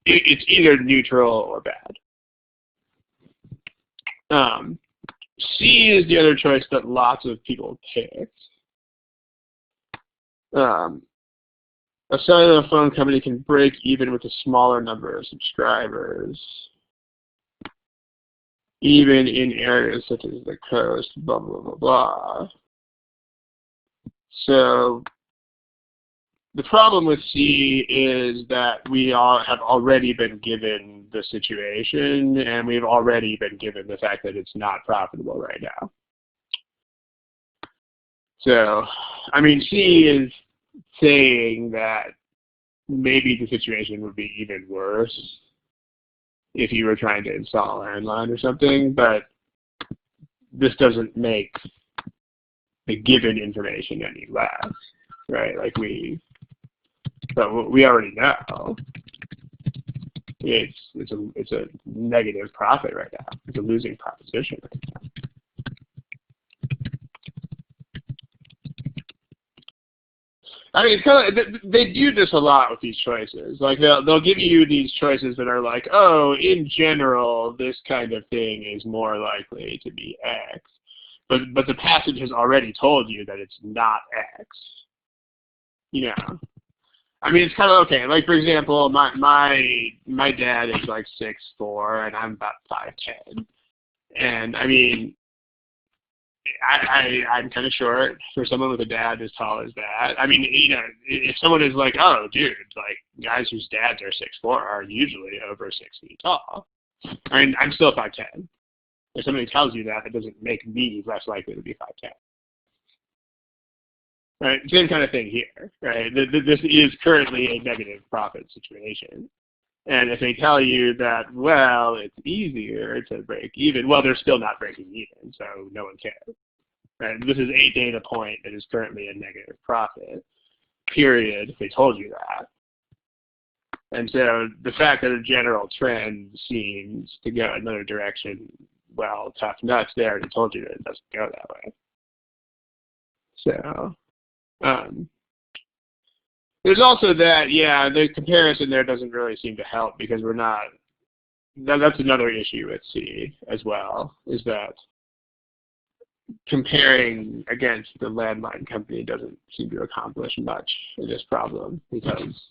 it's either neutral or bad. C is the other choice that lots of people picked. A cellular phone company can break even with a smaller number of subscribers, even in areas such as the coast, blah, blah, blah, blah. So the problem with C is that we all have already been given the situation, and we've already been given the fact that it's not profitable right now. So, I mean, C is saying that maybe the situation would be even worse if you were trying to install a landline or something, but this doesn't make the given information any less, right? Like we already know it's a negative profit right now. It's a losing proposition right now. I mean, it's kind of, they do this a lot with these choices. Like they'll give you these choices that are like, oh, in general, this kind of thing is more likely to be X, but the passage has already told you that it's not X. You know, I mean, it's kind of okay. Like for example, my dad is like 6'4" and I'm about 5'10", and I mean, I'm kind of short for someone with a dad as tall as that. I mean, you know, if someone is like, oh, dude, like guys whose dads are 6'4" are usually over 6 feet tall. I mean, I'm still 5'10". If somebody tells you that, it doesn't make me less likely to be 5'10". Right? Same kind of thing here, right? This is currently a negative profit situation. And if they tell you that, well, it's easier to break even, well, they're still not breaking even, so no one cares. Right? This is a data point that is currently a negative profit, period, if they told you that. And so the fact that a general trend seems to go another direction, well, tough nuts, they already told you that it doesn't go that way. So there's also that, yeah, the comparison there doesn't really seem to help because we're not, that's another issue at C as well, is that comparing against the landline company doesn't seem to accomplish much in this problem because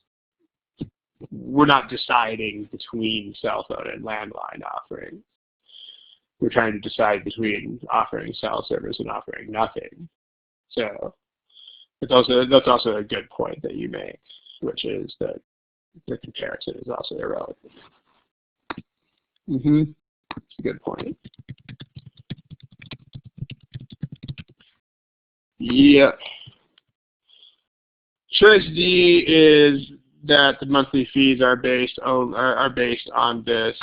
we're not deciding between cell phone and landline offerings. We're trying to decide between offering cell service and offering nothing. So that's also a good point that you make, which is that the comparison is also irrelevant. It's a good point. Yep. Choice D is that the monthly fees are based on this.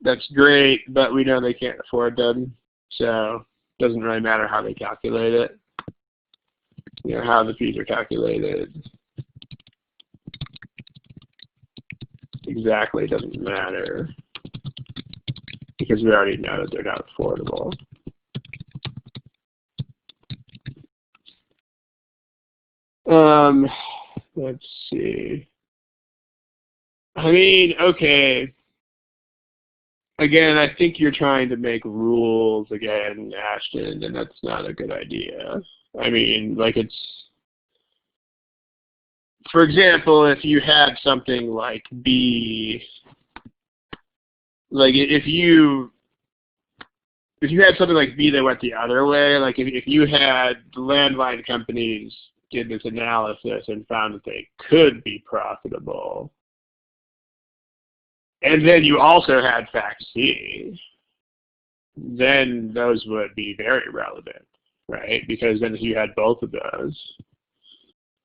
That's great, but we know they can't afford them, so it doesn't really matter how they calculate it. You know, how the fees are calculated exactly doesn't matter because we already know that they're not affordable. Let's see. I mean, okay. Again, I think you're trying to make rules again, Ashton, and that's not a good idea. I mean, like for example, if you had something like B, like if you had something like B that went the other way, like if you had the landline companies did this analysis and found that they could be profitable, and then you also had fact C, then those would be very relevant, right? Because then if you had both of those,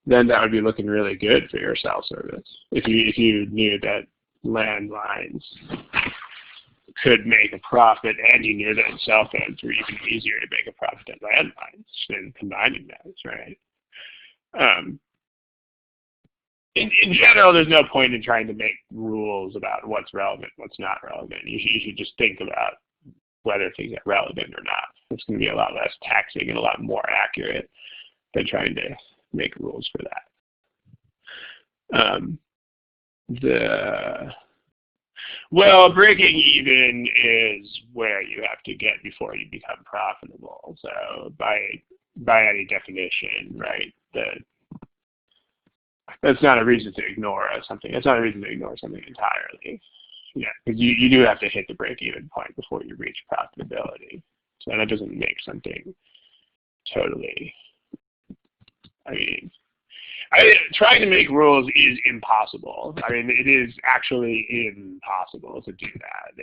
then that would be looking really good for your cell service. If you knew that landlines could make a profit and you knew that cell phones were even easier to make a profit than landlines than combining those, right? In general, there's no point in trying to make rules about what's relevant, what's not relevant. You should just think about whether things are relevant or not. It's going to be a lot less taxing and a lot more accurate than trying to make rules for that. Well, breaking even is where you have to get before you become profitable. So by any definition, right, that's not a reason to ignore something. That's not a reason to ignore something entirely. Yeah, because you do have to hit the break-even point before you reach profitability. So that doesn't make something totally. I mean, trying to make rules is impossible. I mean, it is actually impossible to do that.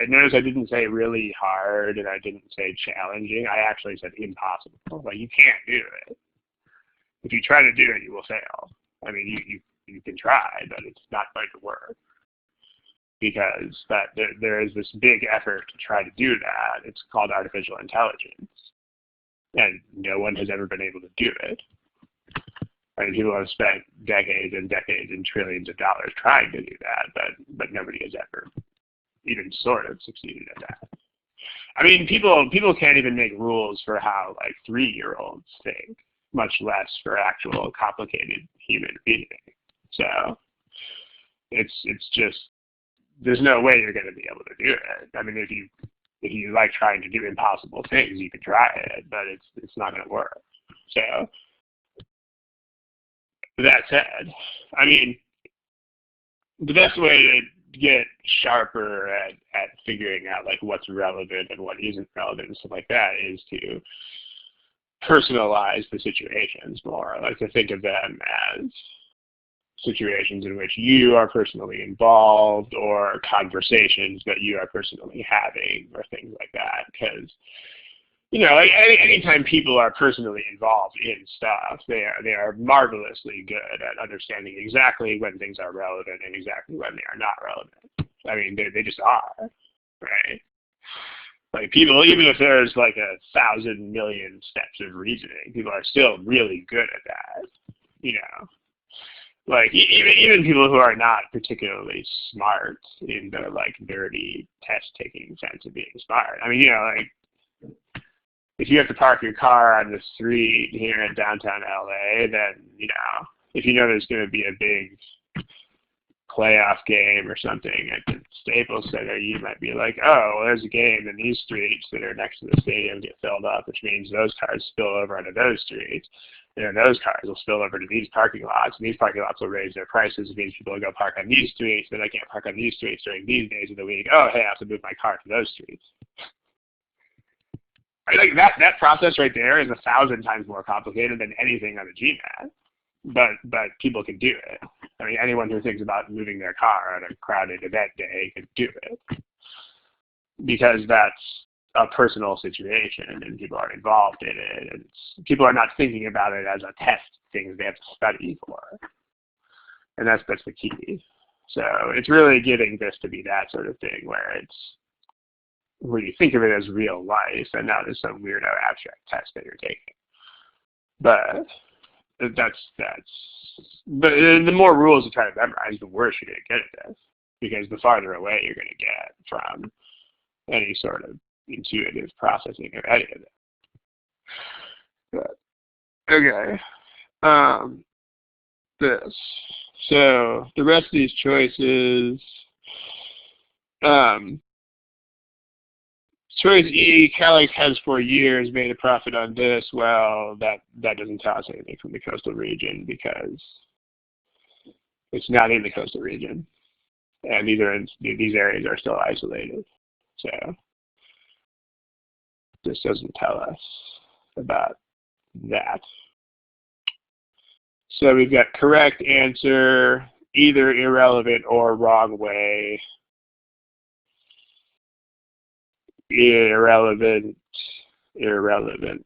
Notice I didn't say really hard and I didn't say challenging. I actually said impossible. Like, you can't do it. If you try to do it, you will fail. I mean, you can try, but it's not going to work because there is this big effort to try to do that. It's called artificial intelligence, and no one has ever been able to do it. I mean, people have spent decades and decades and trillions of dollars trying to do that, but nobody has ever even sort of succeeded at that. I mean, people can't even make rules for how like 3-year-olds think, much less for actual complicated human reasoning. So it's just there's no way you're going to be able to do it. I mean, if you like trying to do impossible things, you can try it, but it's not going to work. So that said, I mean, the best way to get sharper at figuring out like what's relevant and what isn't relevant and stuff like that is to personalize the situations more, like to think of them as situations in which you are personally involved or conversations that you are personally having or things like that. Because, you know, like anytime people are personally involved in stuff, they are marvelously good at understanding exactly when things are relevant and exactly when they are not relevant. I mean, they just are, right? Like people, even if there's like 1,000 million steps of reasoning, people are still really good at that, you know. Like even people who are not particularly smart in the like dirty test taking sense of being smart. I mean, you know, like if you have to park your car on the street here in downtown LA, then, you know, if you know there's going to be a big playoff game or something at the Staples Center, you might be like, oh, well, there's a game and these streets that are next to the stadium get filled up, which means those cars spill over onto those streets. And then those cars will spill over to these parking lots, and these parking lots will raise their prices. It means people will go park on these streets, then I can't park on these streets during these days of the week. Oh, hey, I have to move my car to those streets. Like that process right there is 1,000 times more complicated than anything on the GMAT, but people can do it. I mean, anyone who thinks about moving their car on a crowded event day can do it because that's a personal situation and people are involved in it, and people are not thinking about it as a test thing they have to study for, and that's the key. So it's really getting this to be that sort of thing where you think of it as real life and not as some weirdo abstract test that you're taking. But but the more rules you try to memorize, the worse you're going to get at this, because the farther away you're going to get from any sort of intuitive processing of any of it. But, okay. This. So the rest of these choices, choice E, Calix has for years made a profit on this. Well, that doesn't tell us anything from the coastal region because it's not in the coastal region, and these areas are still isolated. So this doesn't tell us about that. So we've got correct answer, either irrelevant or wrong way. Irrelevant, irrelevant,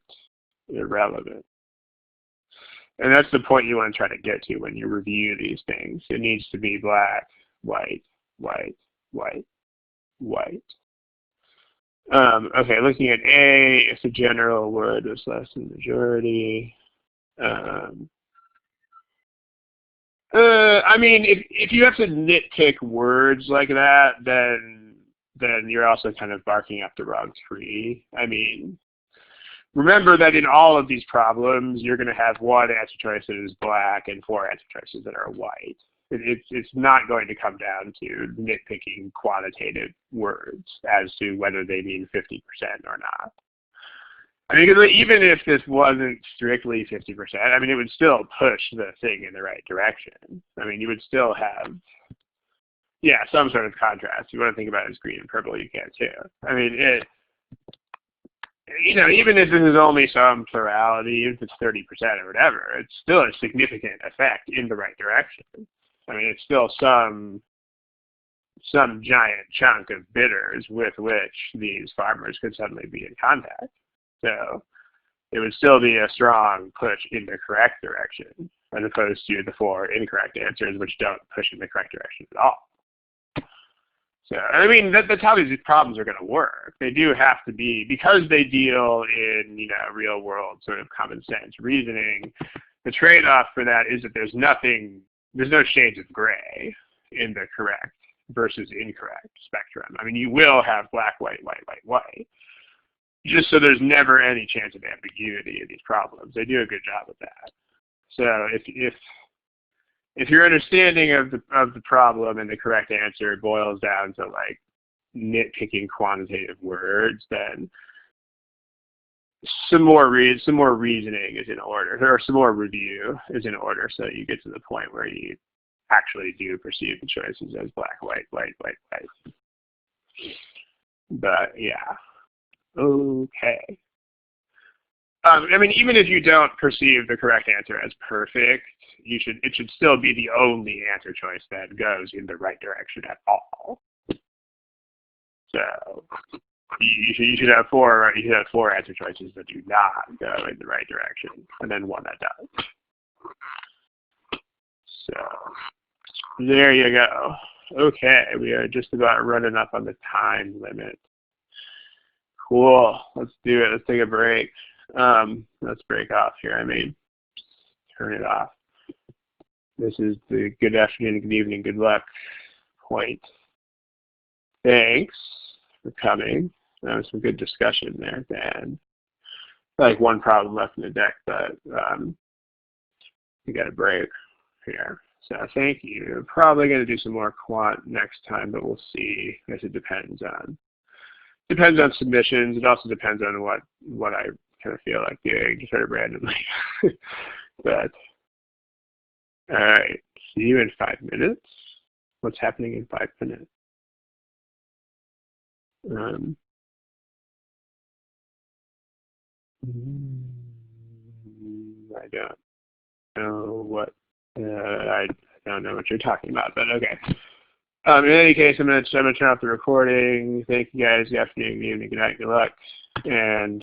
irrelevant. And that's the point you want to try to get to when you review these things. It needs to be black, white, white, white, white. Okay, looking at A, if the general word was less than majority. I mean, if you have to nitpick words like that, then you're also kind of barking up the wrong tree. I mean, remember that in all of these problems, you're going to have one answer choice that is black and 4 answer choices that are white. It's not going to come down to nitpicking quantitative words as to whether they mean 50% or not. I mean, even if this wasn't strictly 50%, I mean, it would still push the thing in the right direction. I mean, you would still have, yeah, some sort of contrast. You want to think about it as green and purple, you can too. I mean, you know, even if this is only some plurality, if it's 30% or whatever, it's still a significant effect in the right direction. I mean, it's still some giant chunk of bidders with which these farmers could suddenly be in contact. So it would still be a strong push in the correct direction, as opposed to the 4 incorrect answers, which don't push in the correct direction at all. So, I mean, that's how these problems are going to work. They do have to be, because they deal in, you know, real world sort of common sense reasoning, the trade-off for that is that there's no shades of gray in the correct versus incorrect spectrum. I mean, you will have black, white, white, white, white, just so there's never any chance of ambiguity in these problems. They do a good job of that. So if your understanding of the problem and the correct answer boils down to like nitpicking quantitative words, then some more reasoning is in order, or some more review is in order, so you get to the point where you actually do perceive the choices as black, white, white, white, white. But yeah, okay. I mean, even if you don't perceive the correct answer as perfect, it should still be the only answer choice that goes in the right direction at all. So you should have 4 answer choices that do not go in the right direction, and then one that does. So there you go. Okay, we are just about running up on the time limit. Cool. Let's do it. Let's take a break. Let's break off here. I mean, turn it off. This is the good afternoon, good evening, good luck point. Thanks for coming. That was some good discussion there, Dan. Like one problem left in the deck, but we got a break here. So thank you. Probably going to do some more quant next time, but we'll see. I guess it depends on submissions. It also depends on what I kind of feel like doing, sort of randomly. But all right, see you in 5 minutes. What's happening in 5 minutes? I don't know what I don't know what you're talking about, but okay. In any case, I'm gonna turn off the recording. Thank you guys. Good afternoon, good evening, good night, good luck, and